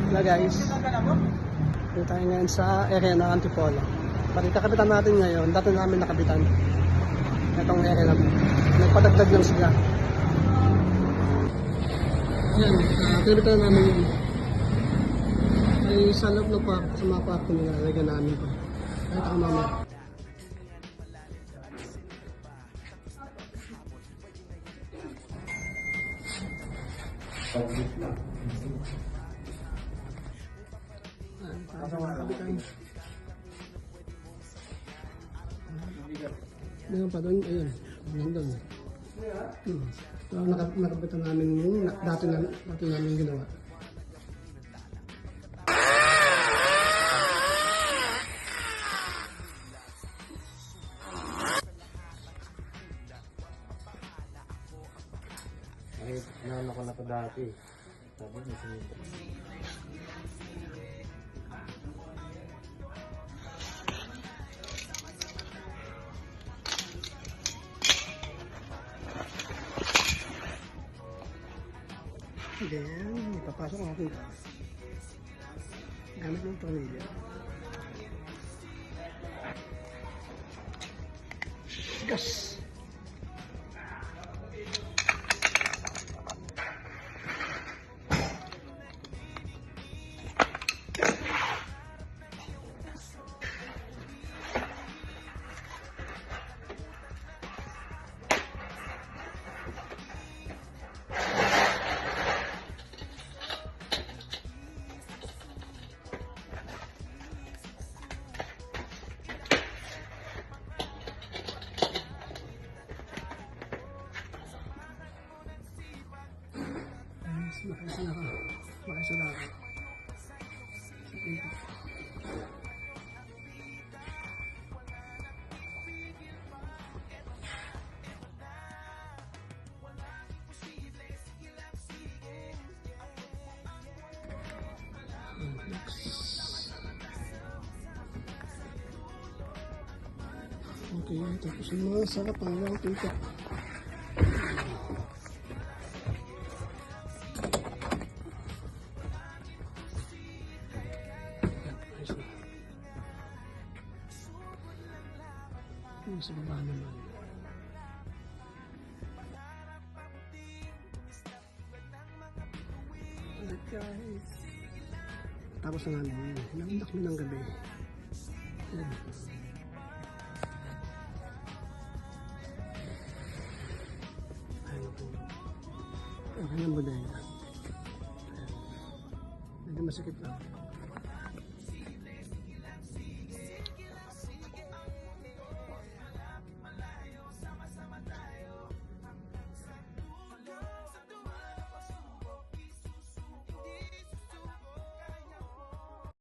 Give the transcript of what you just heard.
Hello guys, dito tayo ngayon sa area ng Antipolo. Pati kakabitan natin ngayon, dati namin nakabitan itong area na nagpadagdag lang sila. Yan, kinabitan namin yun ay sa loob ng park, sa mga park nila, lagyan namin pa kahit ako mamaya. Meron pa doon, ayun, nandun. So, nakabitan namin yung dati namin ginawa. Ay, naman ako na ito dati. Sabi niya sinito. Then, ipapasok ang aking gamit ng tornilyo. Gas! Makaisa na ako. Okay, tapos yung mga sarap ang lang tingkap. Sa baba naman. Alright guys. Tapos na namin yun. Naundak mo ng gabi. Yan. Ayun po. Okay na ba dahil? Medyo masakit lang.